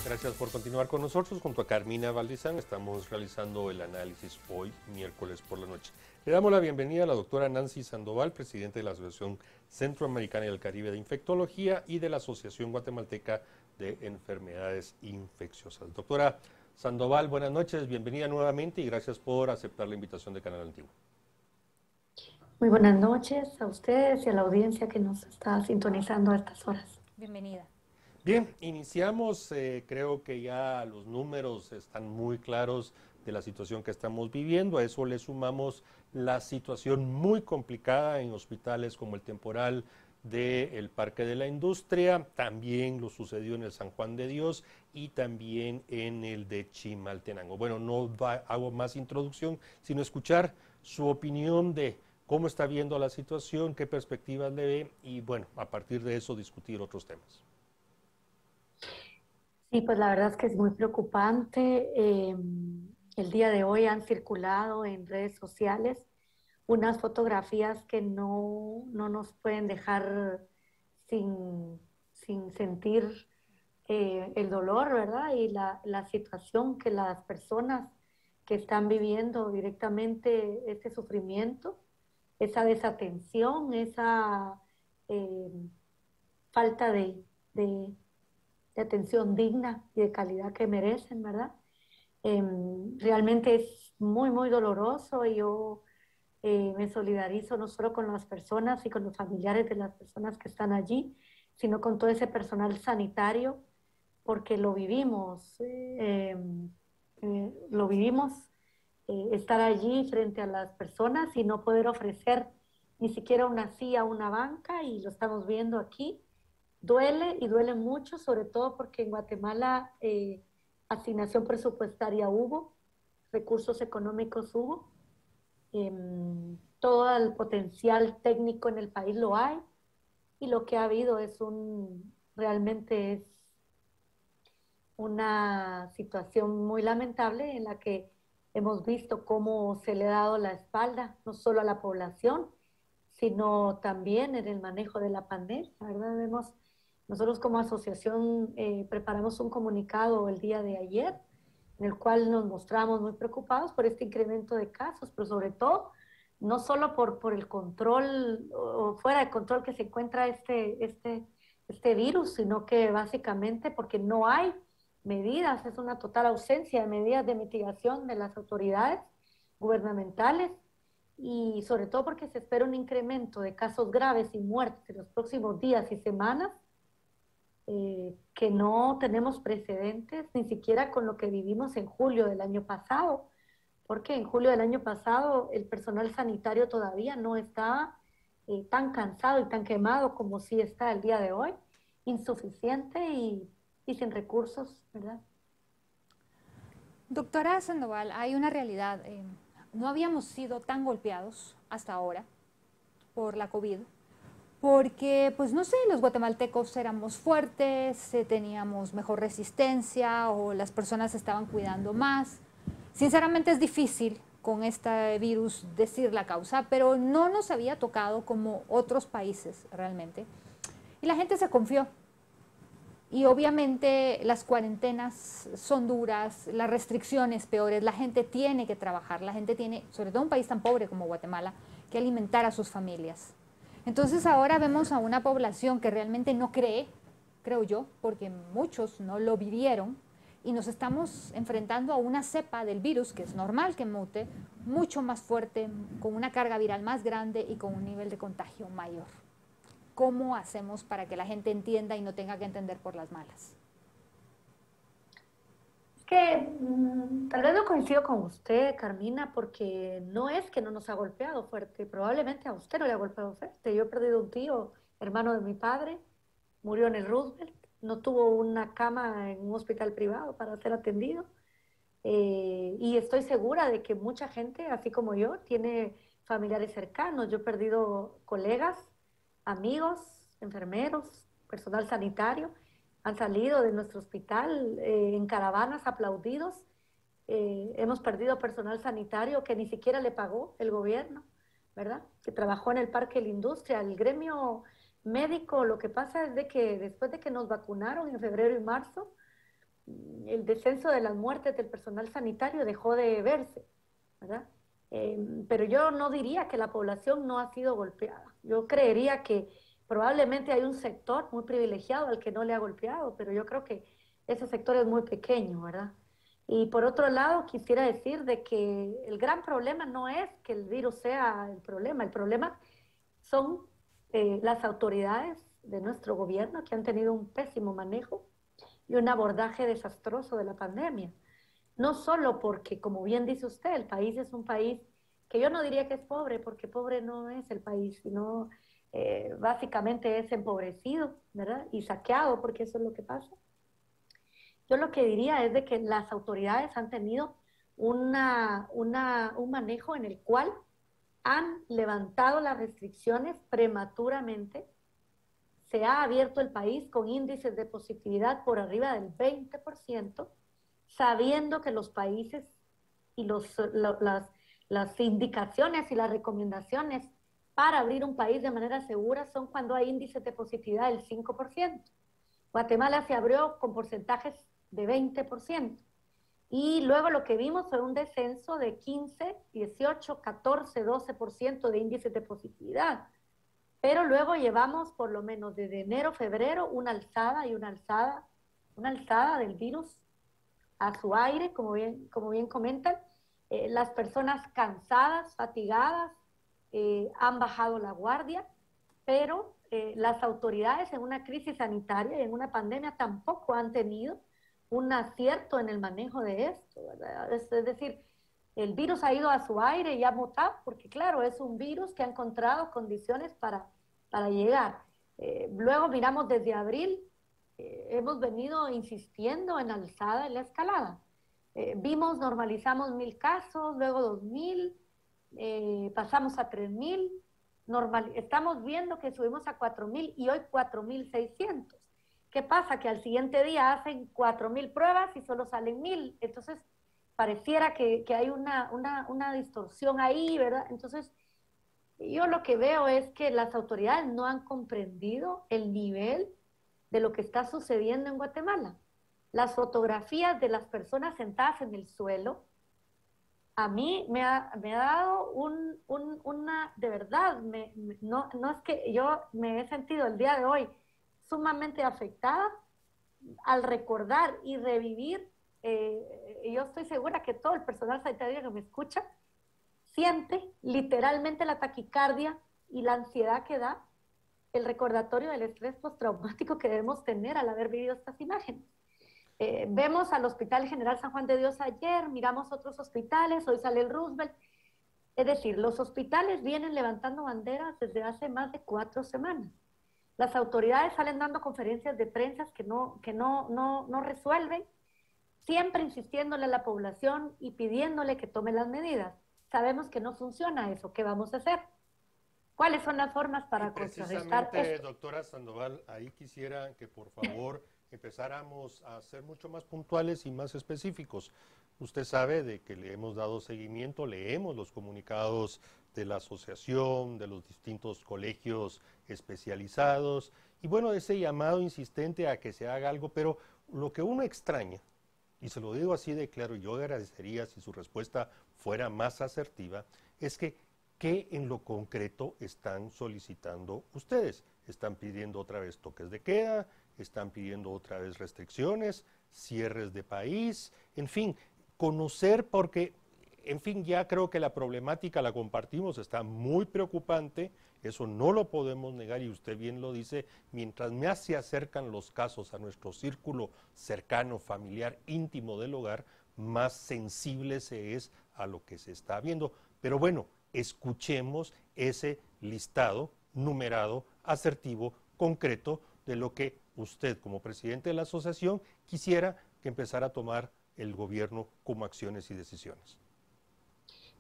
Gracias por continuar con nosotros. Junto a Carmina Valdizán estamos realizando el análisis hoy, miércoles por la noche. Le damos la bienvenida a la doctora Nancy Sandoval, presidente de la Asociación Centroamericana y del Caribe de Infectología y de la Asociación Guatemalteca de Enfermedades Infecciosas. Doctora Sandoval, buenas noches, bienvenida nuevamente y gracias por aceptar la invitación de Canal Antiguo. Muy buenas noches a ustedes y a la audiencia que nos está sintonizando a estas horas. Bienvenida. Bien, iniciamos, creo que ya los números están muy claros de la situación que estamos viviendo, a eso le sumamos la situación muy complicada en hospitales como el temporal del Parque de la Industria, también lo sucedió en el San Juan de Dios y también en el de Chimaltenango. Bueno, no hago más introducción, sino escuchar su opinión de cómo está viendo la situación, qué perspectivas le ve y bueno, a partir de eso discutir otros temas. Sí, pues la verdad es que es muy preocupante. El día de hoy han circulado en redes sociales unas fotografías que no nos pueden dejar sin sentir el dolor, ¿verdad? Y la situación que las personas que están viviendo directamente ese sufrimiento, esa desatención, esa eh, falta de de atención digna y de calidad que merecen, ¿verdad? Realmente es muy doloroso y yo me solidarizo no solo con las personas y con los familiares de las personas que están allí, sino con todo ese personal sanitario, porque lo vivimos, estar allí frente a las personas y no poder ofrecer ni siquiera una silla, una banca, y lo estamos viendo aquí. Duele y duele mucho, sobre todo porque en Guatemala asignación presupuestaria hubo, recursos económicos hubo, todo el potencial técnico en el país lo hay, y lo que ha habido realmente es una situación muy lamentable en la que hemos visto cómo se le ha dado la espalda, no solo a la población, sino también en el manejo de la pandemia, ¿verdad? Nosotros como asociación preparamos un comunicado el día de ayer en el cual nos mostramos muy preocupados por este incremento de casos, pero sobre todo no solo por el control o fuera de control que se encuentra este virus, sino que básicamente porque no hay medidas, es una total ausencia de medidas de mitigación de las autoridades gubernamentales y sobre todo porque se espera un incremento de casos graves y muertes en los próximos días y semanas que no tenemos precedentes ni siquiera con lo que vivimos en julio del año pasado, porque en julio del año pasado el personal sanitario todavía no estaba tan cansado y tan quemado como sí está el día de hoy, insuficiente y sin recursos, ¿verdad? Doctora Sandoval, hay una realidad. No habíamos sido tan golpeados hasta ahora por la COVID, porque, pues no sé, los guatemaltecos éramos fuertes, teníamos mejor resistencia o las personas se estaban cuidando más. Sinceramente es difícil con este virus decir la causa, pero no nos había tocado como otros países realmente. Y la gente se confió. Y obviamente las cuarentenas son duras, las restricciones peores, la gente tiene que trabajar, la gente tiene, sobre todo un país tan pobre como Guatemala, que alimentar a sus familias. Entonces ahora vemos a una población que realmente no cree, creo yo, porque muchos no lo vivieron, y nos estamos enfrentando a una cepa del virus, que es normal que mute, mucho más fuerte, con una carga viral más grande y con un nivel de contagio mayor. ¿Cómo hacemos para que la gente entienda y no tenga que entender por las malas? Es que tal vez no coincido con usted, Carmina, porque no es que no nos ha golpeado fuerte, probablemente a usted no le ha golpeado fuerte. Yo he perdido un tío, hermano de mi padre, murió en el Roosevelt, no tuvo una cama en un hospital privado para ser atendido. Y estoy segura de que mucha gente, así como yo, tiene familiares cercanos. Yo he perdido colegas, amigos, enfermeros, personal sanitario, han salido de nuestro hospital en caravanas aplaudidos. Hemos perdido personal sanitario que ni siquiera le pagó el gobierno, ¿verdad? Que trabajó en el Parque de la Industria. El gremio médico, lo que pasa es de que después de que nos vacunaron en febrero y marzo, el descenso de las muertes del personal sanitario dejó de verse, ¿verdad? Pero yo no diría que la población no ha sido golpeada. Yo creería que probablemente hay un sector muy privilegiado al que no le ha golpeado, pero yo creo que ese sector es muy pequeño, ¿verdad? Y por otro lado, quisiera decir de que el gran problema no es que el virus sea el problema son las autoridades de nuestro gobierno que han tenido un pésimo manejo y un abordaje desastroso de la pandemia. No solo porque, como bien dice usted, el país es un país que yo no diría que es pobre, porque pobre no es el país, sino básicamente es empobrecido, ¿verdad? Y saqueado, porque eso es lo que pasa. Yo lo que diría es de que las autoridades han tenido un manejo en el cual han levantado las restricciones prematuramente. Se ha abierto el país con índices de positividad por arriba del 20%, sabiendo que los países y las indicaciones y las recomendaciones para abrir un país de manera segura son cuando hay índices de positividad del 5%. Guatemala se abrió con porcentajes de 20%. Y luego lo que vimos fue un descenso de 15, 18, 14, 12% de índices de positividad. Pero luego llevamos por lo menos desde enero, febrero, una alzada del virus a su aire, como bien comentan. Las personas cansadas, fatigadas, han bajado la guardia, pero las autoridades en una crisis sanitaria y en una pandemia tampoco han tenido un acierto en el manejo de esto, ¿verdad? Es decir, el virus ha ido a su aire y ha mutado, porque claro, es un virus que ha encontrado condiciones para llegar. Luego miramos desde abril, hemos venido insistiendo en alzada en la escalada. Normalizamos 1,000 casos, luego 2,000, pasamos a 3,000, estamos viendo que subimos a 4,000 y hoy 4,600. ¿Qué pasa? Que al siguiente día hacen 4,000 pruebas y solo salen 1,000. Entonces, pareciera que hay una distorsión ahí, ¿verdad? Entonces, yo lo que veo es que las autoridades no han comprendido el nivel de lo que está sucediendo en Guatemala. Las fotografías de las personas sentadas en el suelo, a mí me ha dado de verdad, no es que yo me he sentido el día de hoy sumamente afectada al recordar y revivir. Yo estoy segura que todo el personal sanitario que me escucha siente literalmente la taquicardia y la ansiedad que da el recordatorio del estrés postraumático que debemos tener al haber vivido estas imágenes. Vemos al Hospital General San Juan de Dios ayer, miramos otros hospitales, hoy sale el Roosevelt. Es decir, los hospitales vienen levantando banderas desde hace más de 4 semanas. Las autoridades salen dando conferencias de prensa que no resuelven, siempre insistiéndole a la población y pidiéndole que tome las medidas. Sabemos que no funciona eso. ¿Qué vamos a hacer? ¿Cuáles son las formas para contrarrestar esto? Doctora Sandoval, ahí quisiera que por favor empezáramos a ser mucho más puntuales y más específicos. Usted sabe de que le hemos dado seguimiento, leemos los comunicados de la asociación, de los distintos colegios especializados, y bueno, ese llamado insistente a que se haga algo, pero lo que uno extraña, y se lo digo así de claro, yo agradecería si su respuesta fuera más asertiva, es que ¿qué en lo concreto están solicitando ustedes? ¿Están pidiendo otra vez toques de queda? ¿Están pidiendo otra vez restricciones? ¿Cierres de país? En fin, conocer porque, en fin, ya creo que la problemática la compartimos, está muy preocupante, eso no lo podemos negar y usted bien lo dice, mientras más se acercan los casos a nuestro círculo cercano, familiar, íntimo del hogar, más sensible se es a lo que se está viendo. Pero bueno, escuchemos ese listado numerado, asertivo, concreto de lo que usted como presidente de la asociación quisiera que empezara a tomar el gobierno como acciones y decisiones.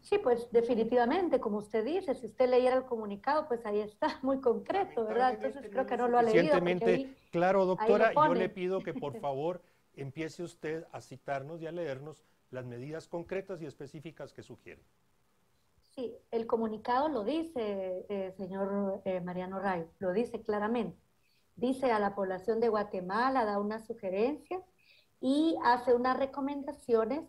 Sí, pues definitivamente, como usted dice, si usted leyera el comunicado, pues ahí está, muy concreto, ¿verdad? Entonces creo que no lo ha leído. Suficientemente claro, doctora, yo le pido que por favor empiece usted a citarnos y a leernos las medidas concretas y específicas que sugiere. Sí, el comunicado lo dice, señor Mariano Rayo, lo dice claramente. Dice a la población de Guatemala, da una sugerencia y hace unas recomendaciones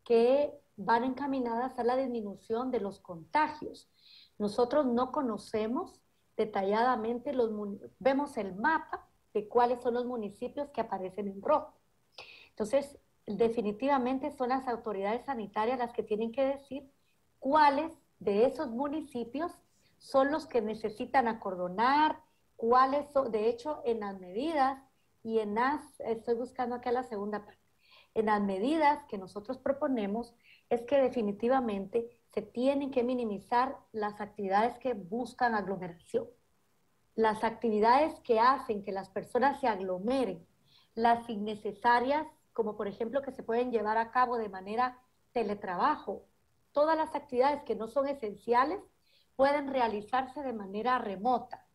que van encaminadas a la disminución de los contagios. Nosotros no conocemos detalladamente vemos el mapa de cuáles son los municipios que aparecen en rojo. Entonces, definitivamente son las autoridades sanitarias las que tienen que decir cuáles de esos municipios son los que necesitan acordonar, cuáles son, de hecho, en las medidas y en las, estoy buscando acá la segunda parte, en las medidas que nosotros proponemos es que definitivamente se tienen que minimizar las actividades que buscan aglomeración, las actividades que hacen que las personas se aglomeren, las innecesarias, como por ejemplo que se pueden llevar a cabo de manera teletrabajo, todas las actividades que no son esenciales pueden realizarse de manera remota.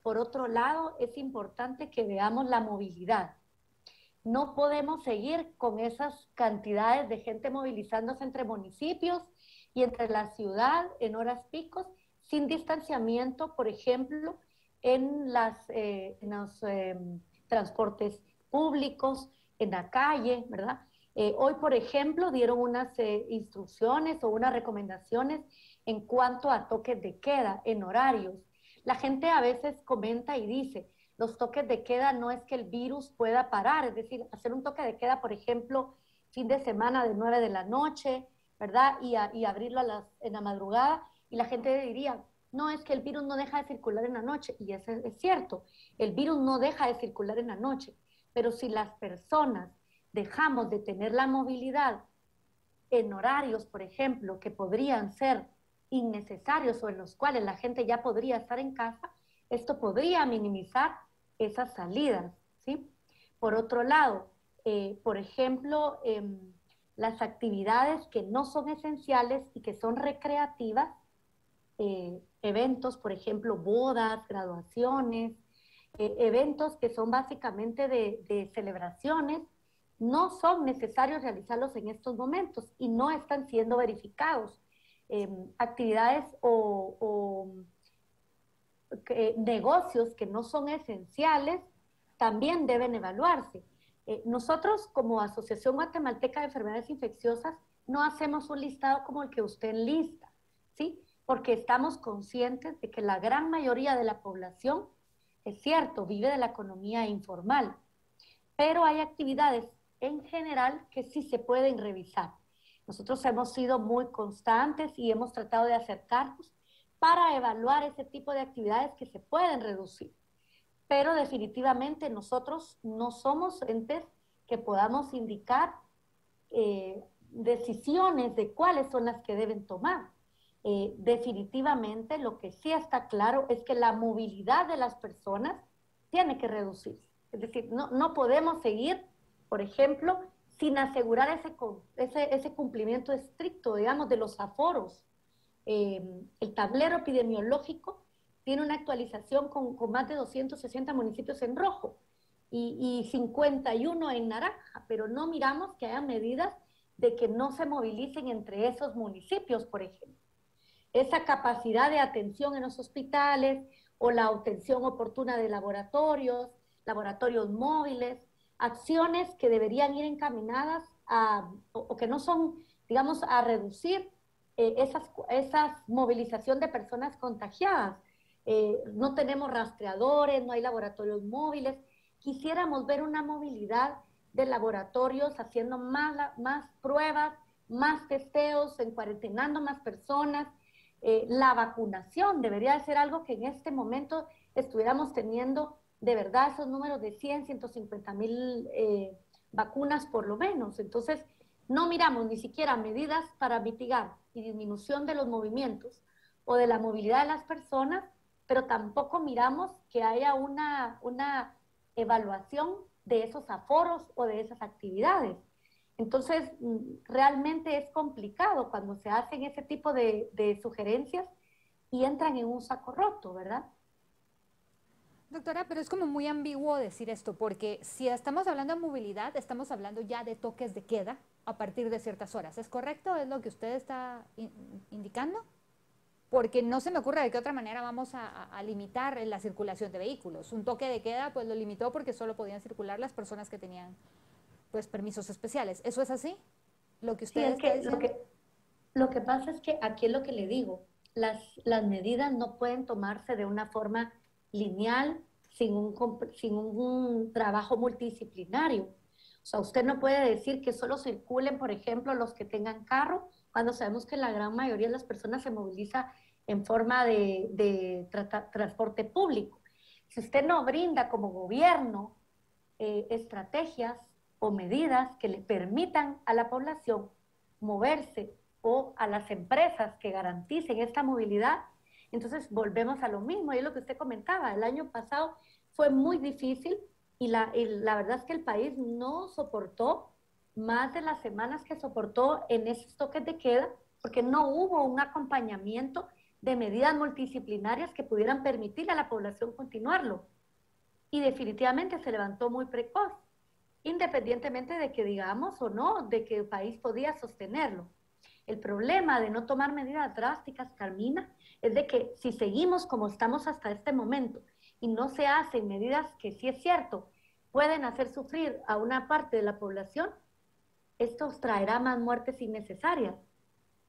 Por otro lado, es importante que veamos la movilidad. No podemos seguir con esas cantidades de gente movilizándose entre municipios y entre la ciudad en horas picos, sin distanciamiento, por ejemplo, en los transportes públicos, en la calle, ¿verdad? Hoy, por ejemplo, dieron unas instrucciones o unas recomendaciones en cuanto a toques de queda en horarios. La gente a veces comenta y dice, los toques de queda no es que el virus pueda parar, es decir, hacer un toque de queda, por ejemplo, fin de semana de 9 de la noche, ¿verdad? Y abrirlo en la madrugada, y la gente diría, no, es que el virus no deja de circular en la noche, y eso es cierto, el virus no deja de circular en la noche, pero si las personas dejamos de tener la movilidad en horarios, por ejemplo, que podrían ser innecesarios o en los cuales la gente ya podría estar en casa, esto podría minimizar esas salidas, ¿sí? Por otro lado, por ejemplo, las actividades que no son esenciales y que son recreativas, eventos, por ejemplo, bodas, graduaciones, eventos que son básicamente de celebraciones, no son necesarios realizarlos en estos momentos y no están siendo verificados. Actividades o negocios que no son esenciales también deben evaluarse. Nosotros como Asociación Guatemalteca de Enfermedades Infecciosas no hacemos un listado como el que usted enlista, ¿sí? Porque estamos conscientes de que la gran mayoría de la población, es cierto, vive de la economía informal, pero hay actividades en general que sí se pueden revisar. Nosotros hemos sido muy constantes y hemos tratado de acercarnos para evaluar ese tipo de actividades que se pueden reducir. Pero definitivamente nosotros no somos entes que podamos indicar decisiones de cuáles son las que deben tomar. Definitivamente lo que sí está claro es que la movilidad de las personas tiene que reducirse. Es decir, no podemos seguir, por ejemplo, sin asegurar ese cumplimiento estricto, digamos, de los aforos. El tablero epidemiológico tiene una actualización con más de 260 municipios en rojo y 51 en naranja, pero no miramos que haya medidas de que no se movilicen entre esos municipios, por ejemplo. Esa capacidad de atención en los hospitales o la obtención oportuna de laboratorios móviles, acciones que deberían ir encaminadas o que no son, digamos, a reducir esa movilización de personas contagiadas. No tenemos rastreadores, no hay laboratorios móviles. Quisiéramos ver una movilidad de laboratorios haciendo más pruebas, más testeos, encuarentenando más personas. La vacunación debería ser algo que en este momento estuviéramos teniendo de verdad esos números de 100, 150 mil vacunas por lo menos. Entonces, no miramos ni siquiera medidas para mitigar y disminución de los movimientos o de la movilidad de las personas, pero tampoco miramos que haya una evaluación de esos aforos o de esas actividades. Entonces, realmente es complicado cuando se hacen ese tipo de sugerencias y entran en un saco roto, ¿verdad? Doctora, pero es como muy ambiguo decir esto, porque si estamos hablando de movilidad, estamos hablando ya de toques de queda a partir de ciertas horas. ¿Es correcto? ¿Es lo que usted está indicando? Porque no se me ocurre de qué otra manera vamos a limitar la circulación de vehículos. Un toque de queda, pues lo limitó porque solo podían circular las personas que tenían pues permisos especiales. ¿Eso es así? Lo que Sí, usted es está que diciendo. lo que pasa es que aquí es lo que le digo, las medidas no pueden tomarse de una forma lineal sin un trabajo multidisciplinario. O sea, usted no puede decir que solo circulen, por ejemplo, los que tengan carro, cuando sabemos que la gran mayoría de las personas se moviliza en forma de transporte público. Si usted no brinda como gobierno estrategias o medidas que le permitan a la población moverse o a las empresas que garanticen esta movilidad, entonces volvemos a lo mismo. Y es lo que usted comentaba, el año pasado fue muy difícil y la verdad es que el país no soportó más de las semanas que soportó en esos toques de queda, porque no hubo un acompañamiento de medidas multidisciplinarias que pudieran permitir a la población continuarlo. Y definitivamente se levantó muy precoz, independientemente de que digamos o no, de que el país podía sostenerlo. El problema de no tomar medidas drásticas, Carmina, es de que si seguimos como estamos hasta este momento y no se hacen medidas que sí es cierto, pueden hacer sufrir a una parte de la población, esto traerá más muertes innecesarias,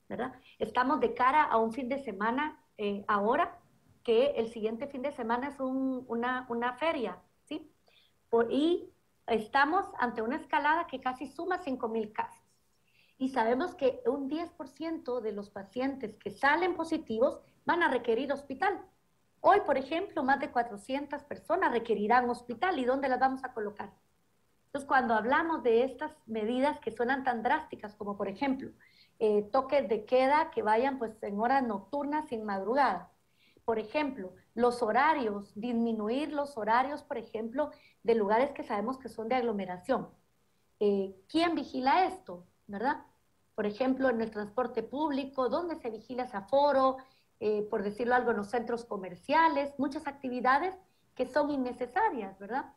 ¿verdad? Estamos de cara a un fin de semana ahora, que el siguiente fin de semana es una feria, ¿sí? Y estamos ante una escalada que casi suma 5,000 casos. Y sabemos que un 10% de los pacientes que salen positivos van a requerir hospital. Hoy, por ejemplo, más de 400 personas requerirán hospital. ¿Y dónde las vamos a colocar? Entonces, cuando hablamos de estas medidas que suenan tan drásticas, como por ejemplo, toques de queda que vayan pues en horas nocturnas y en madrugada. Por ejemplo, los horarios, disminuir los horarios, por ejemplo, de lugares que sabemos que son de aglomeración. ¿Quién vigila esto? ¿Verdad? Por ejemplo, en el transporte público, ¿dónde se vigila ese aforo? Por decirlo algo, en los centros comerciales, muchas actividades que son innecesarias, ¿verdad?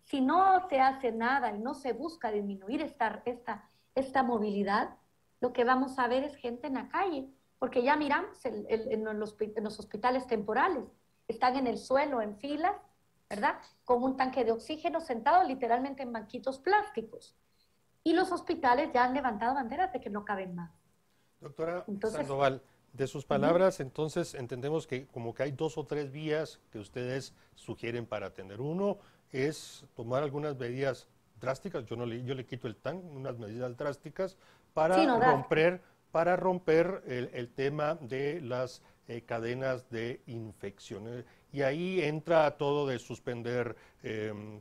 Si no se hace nada y no se busca disminuir esta movilidad, lo que vamos a ver es gente en la calle, porque ya miramos en los hospitales temporales, están en el suelo en filas, ¿verdad? Con un tanque de oxígeno sentado literalmente en banquitos plásticos. Y los hospitales ya han levantado banderas de que no caben más. Doctora Entonces, Sandoval, de sus palabras, entonces entendemos que como que hay 2 o 3 vías que ustedes sugieren para atender. Uno es tomar algunas medidas drásticas, yo le quito el TAN, unas medidas drásticas sí, para no da. romper el tema de las cadenas de infecciones. Y ahí entra todo de suspender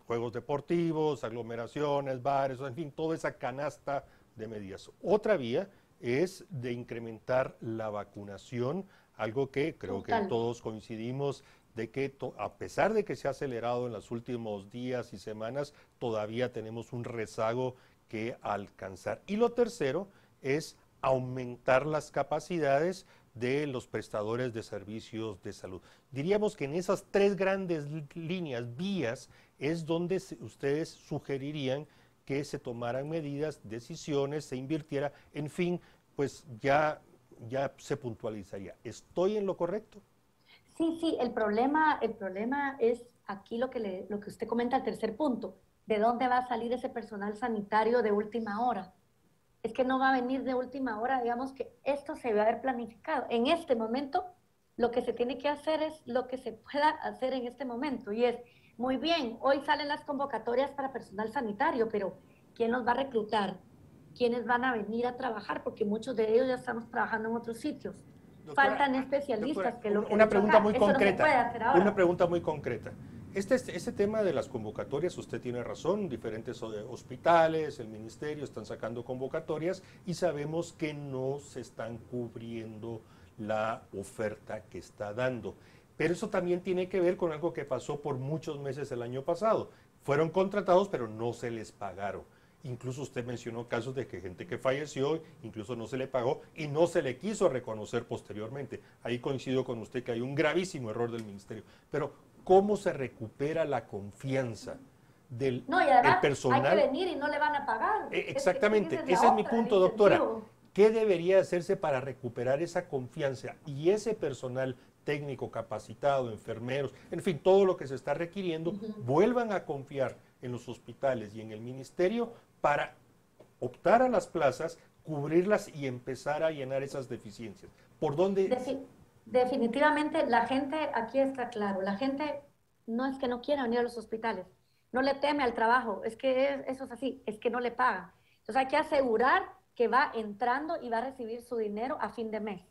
juegos deportivos, aglomeraciones, bares, en fin, toda esa canasta de medidas. Otra vía es de incrementar la vacunación, algo que creo que Total. todos coincidimos de que a pesar de que se ha acelerado en los últimos días y semanas, todavía tenemos un rezago que alcanzar. Y lo tercero es aumentar las capacidades de los prestadores de servicios de salud. Diríamos que en esas 3 grandes líneas, vías, es donde ustedes sugerirían que se tomaran medidas, decisiones, se invirtiera, en fin, pues ya se puntualizaría. ¿Estoy en lo correcto? Sí, sí, el problema es aquí lo que usted comenta, el tercer punto. ¿De dónde va a salir ese personal sanitario de última hora? Es que no va a venir de última hora, digamos que esto se va a haber planificado. En este momento, lo que se tiene que hacer es lo que se pueda hacer en este momento, y es, muy bien, hoy salen las convocatorias para personal sanitario, pero ¿quién los va a reclutar? ¿Quiénes van a venir a trabajar? Porque muchos de ellos ya estamos trabajando en otros sitios. Doctora, Faltan especialistas, que lo que una he dicho pregunta acá, muy eso no se puede concreta, hacer ahora. una pregunta muy concreta. Este tema de las convocatorias, usted tiene razón, diferentes hospitales, el ministerio están sacando convocatorias y sabemos que no se están cubriendo la oferta que está dando. Pero eso también tiene que ver con algo que pasó por muchos meses el año pasado. Fueron contratados, pero no se les pagaron. Incluso usted mencionó casos de que gente que falleció, incluso no se le pagó y no se le quiso reconocer posteriormente. Ahí coincido con usted que hay un gravísimo error del ministerio. Pero, ¿cómo se recupera la confianza del No, y además personal? hay que venir y no le van a pagar. Exactamente, Esa ese es mi otra, el punto, doctora. incentivo. ¿Qué debería hacerse para recuperar esa confianza y ese personal técnico capacitado, enfermeros, en fin, todo lo que se está requiriendo, vuelvan a confiar en los hospitales y en el ministerio para optar a las plazas, cubrirlas y empezar a llenar esas deficiencias. ¿Por dónde? Definitivamente la gente, aquí está claro, la gente no es que no quiera venir a los hospitales, no le teme al trabajo, es que eso es así, es que no le pagan. Entonces hay que asegurar que va entrando y va a recibir su dinero a fin de mes.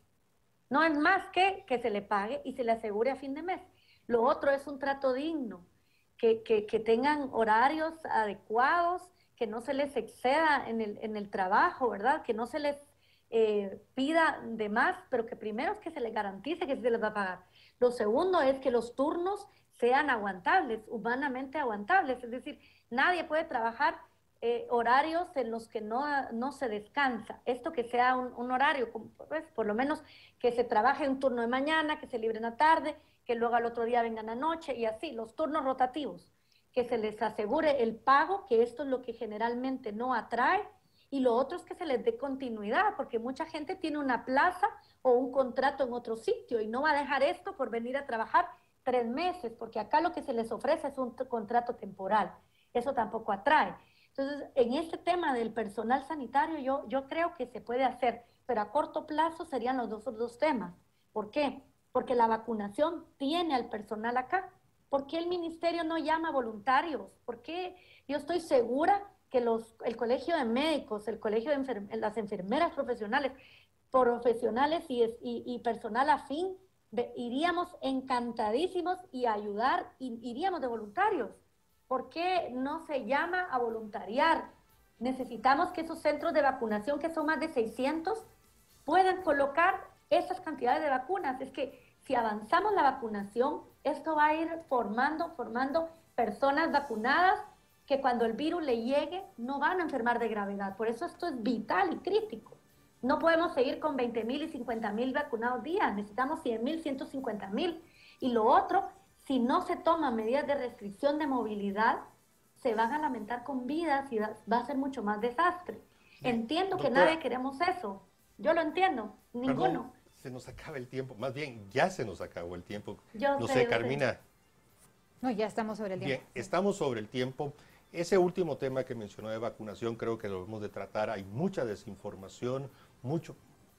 No es más que se le pague y se le asegure a fin de mes. Lo otro es un trato digno, que tengan horarios adecuados, que no se les exceda en el trabajo, ¿verdad? Que no se les pida de más, pero que primero es que se les garantice que sí se les va a pagar. Lo segundo es que los turnos sean aguantables, humanamente aguantables, es decir, nadie puede trabajar horarios en los que no se descansa. Esto que sea un horario, pues, por lo menos que se trabaje un turno de mañana, que se libre en la tarde, que luego al otro día vengan a noche y así, los turnos rotativos, que se les asegure el pago, que esto es lo que generalmente no atrae, y lo otro es que se les dé continuidad, porque mucha gente tiene una plaza o un contrato en otro sitio y no va a dejar esto por venir a trabajar 3 meses, porque acá lo que se les ofrece es un contrato temporal. Eso tampoco atrae. Entonces, en este tema del personal sanitario, yo creo que se puede hacer, pero a corto plazo serían los dos temas. ¿Por qué? Porque la vacunación tiene al personal acá. ¿Por qué el ministerio no llama voluntarios? ¿Por qué? Yo estoy segura que el colegio de médicos, el colegio de las enfermeras profesionales y personal afín, iríamos encantadísimos y ayudar, iríamos de voluntarios. ¿Por qué no se llama a voluntariar? Necesitamos que esos centros de vacunación, que son más de 600, puedan colocar esas cantidades de vacunas. Es que si avanzamos la vacunación, esto va a ir formando personas vacunadas que cuando el virus le llegue no van a enfermar de gravedad. Por eso esto es vital y crítico. No podemos seguir con 20,000 y 50,000 vacunados días. Necesitamos 100,000, 150,000. Y lo otro, si no se toman medidas de restricción de movilidad, se van a lamentar con vidas y va a ser mucho más desastre. Entiendo que nadie queremos eso. Yo lo entiendo. Ninguno. Perdón, se nos acaba el tiempo. Más bien, ya se nos acabó el tiempo. No sé, Carmina. No, ya estamos sobre el tiempo. Bien, estamos sobre el tiempo. Ese último tema que mencionó de vacunación creo que lo debemos de tratar. Hay mucha desinformación,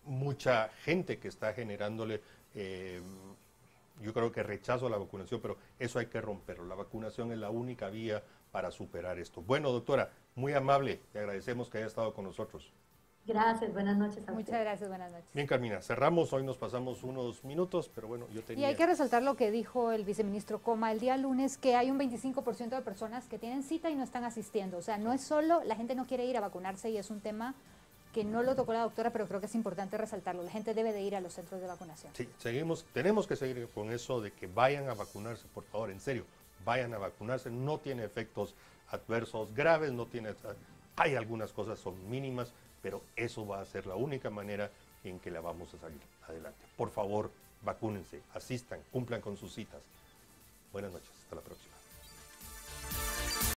mucha gente que está generándole, yo creo que rechazo a la vacunación, pero eso hay que romperlo. La vacunación es la única vía para superar esto. Bueno, doctora, muy amable, le agradecemos que haya estado con nosotros. Gracias, buenas noches a Muchas gracias, buenas noches. Bien, Carmina, cerramos, hoy nos pasamos unos minutos, pero bueno, yo tenía... Y hay que resaltar lo que dijo el viceministro Coma el día lunes, que hay un 25% de personas que tienen cita y no están asistiendo. O sea, no es solo, la gente no quiere ir a vacunarse y es un tema que no lo tocó la doctora, pero creo que es importante resaltarlo. La gente debe de ir a los centros de vacunación. Sí, tenemos que seguir con eso de que vayan a vacunarse, por favor, en serio, vayan a vacunarse, no tiene efectos adversos graves, hay algunas cosas, son mínimas, pero eso va a ser la única manera en que la vamos a salir adelante. Por favor, vacúnense, asistan, cumplan con sus citas. Buenas noches, hasta la próxima.